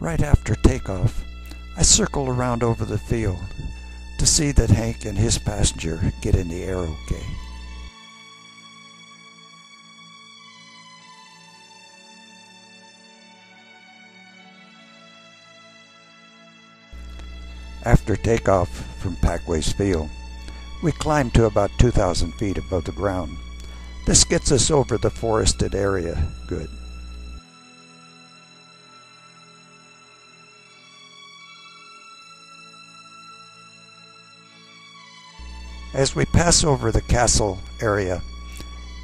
Right after takeoff, I circle around over the field to see that Hank and his passenger get in the air okay. After takeoff from Packways Field, we climb to about 2,000 feet above the ground. This gets us over the forested area good. As we pass over the castle area,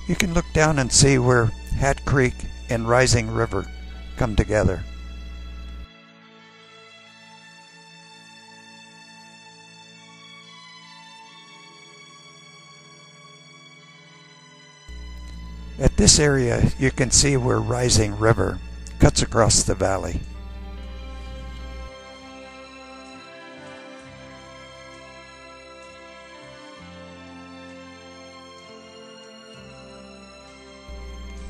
you can look down and see where Hat Creek and Rising River come together. At this area, you can see where Rising River cuts across the valley.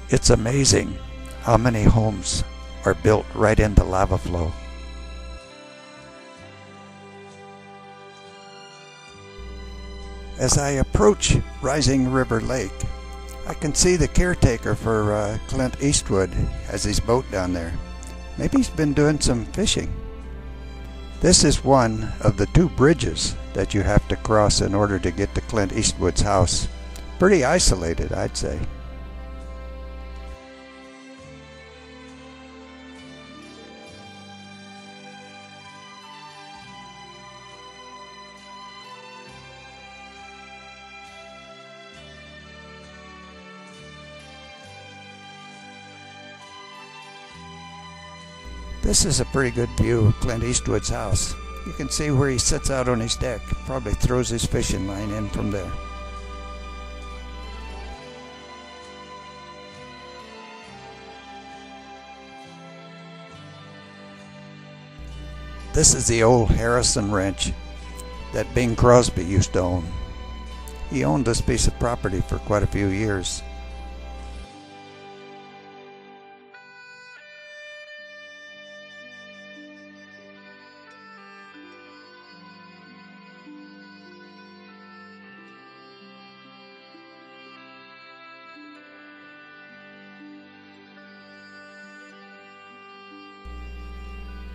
It's amazing how many homes are built right into lava flow. As I approach Rising River Lake, I can see the caretaker for Clint Eastwood has his boat down there. Maybe he's been doing some fishing. This is one of the 2 bridges that you have to cross in order to get to Clint Eastwood's house. Pretty isolated, I'd say. This is a pretty good view of Clint Eastwood's house. You can see where he sits out on his deck, probably throws his fishing line in from there. This is the old Harrison Ranch that Bing Crosby used to own. He owned this piece of property for quite a few years.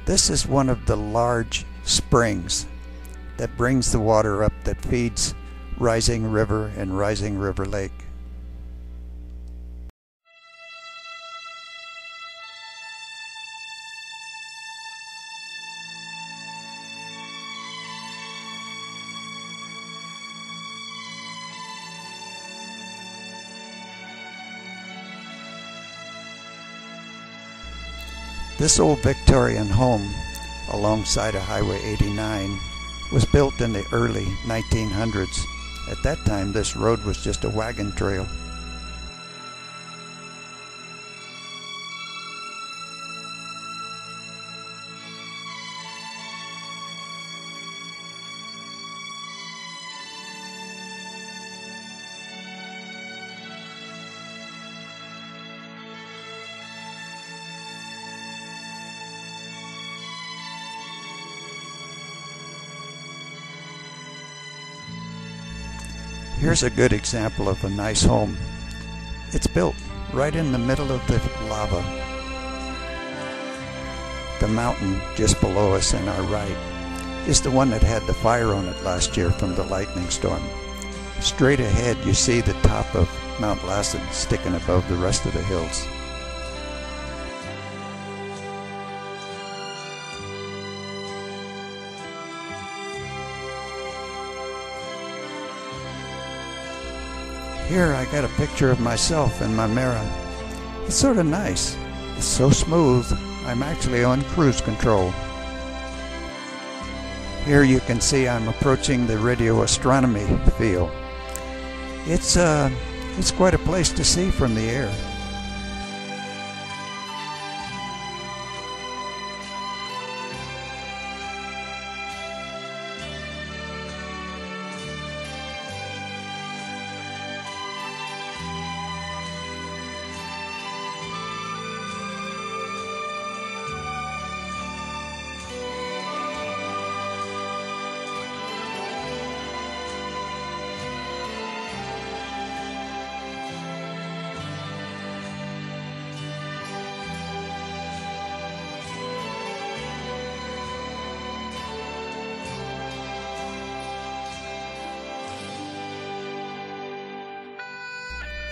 This is one of the large springs that brings the water up that feeds Rising River and Rising River Lake. This old Victorian home alongside of Highway 89 was built in the early 1900s. At that time, this road was just a wagon trail. Here's a good example of a nice home. It's built right in the middle of the lava. The mountain just below us and our right is the one that had the fire on it last year from the lightning storm. Straight ahead you see the top of Mount Lassen sticking above the rest of the hills. Here I got a picture of myself in my mirror. It's sort of nice. It's so smooth, I'm actually on cruise control. Here you can see I'm approaching the radio astronomy field. It's quite a place to see from the air.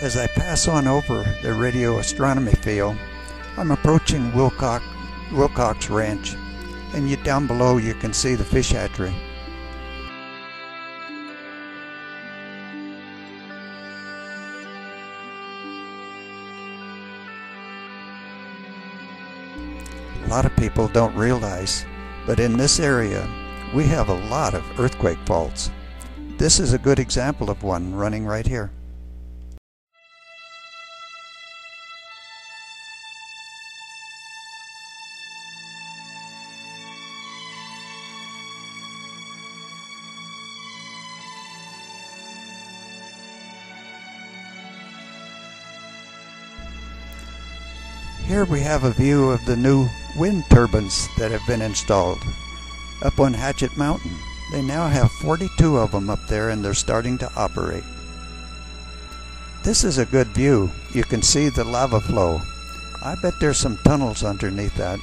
As I pass on over the radio astronomy field, I'm approaching Wilcox Ranch, and down below you can see the fish hatchery. A lot of people don't realize, but in this area we have a lot of earthquake faults. This is a good example of one running right here. Here we have a view of the new wind turbines that have been installed up on Hatchet Mountain. They now have 42 of them up there, and they're starting to operate. This is a good view. You can see the lava flow. I bet there's some tunnels underneath that.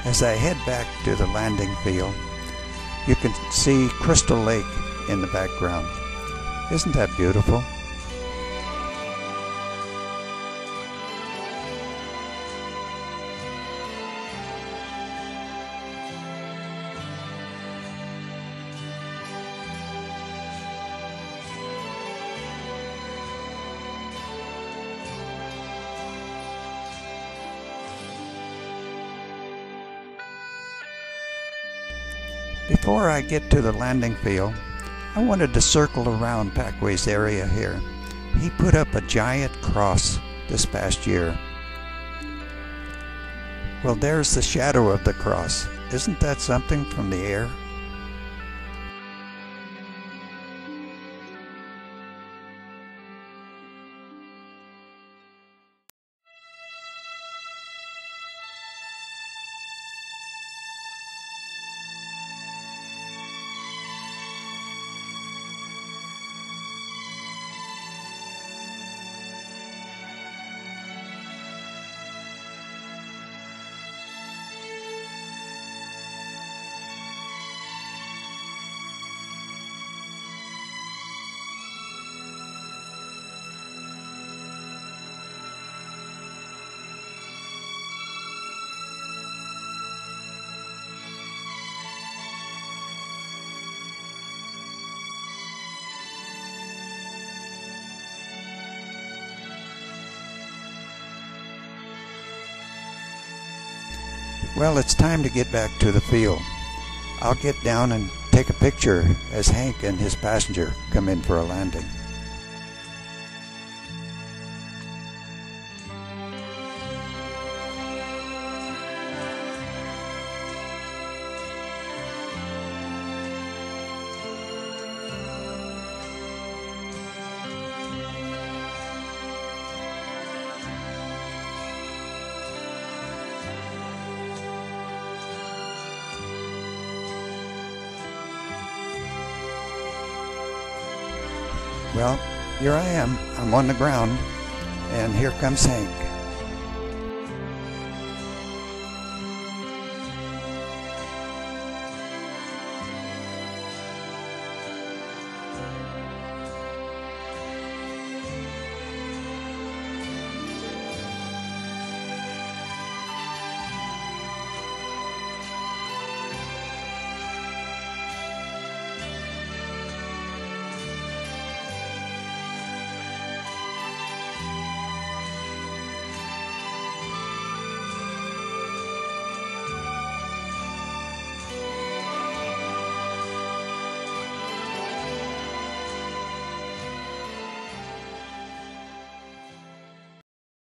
As I head back to the landing field, you can see Crystal Lake in the background. Isn't that beautiful? Before I get to the landing field, I wanted to circle around Packway's area here. He put up a giant cross this past year. Well, there's the shadow of the cross. Isn't that something from the air? Well, it's time to get back to the field. I'll get down and take a picture as Hank and his passenger come in for a landing. Well, here I am. I'm on the ground, and here comes Hank.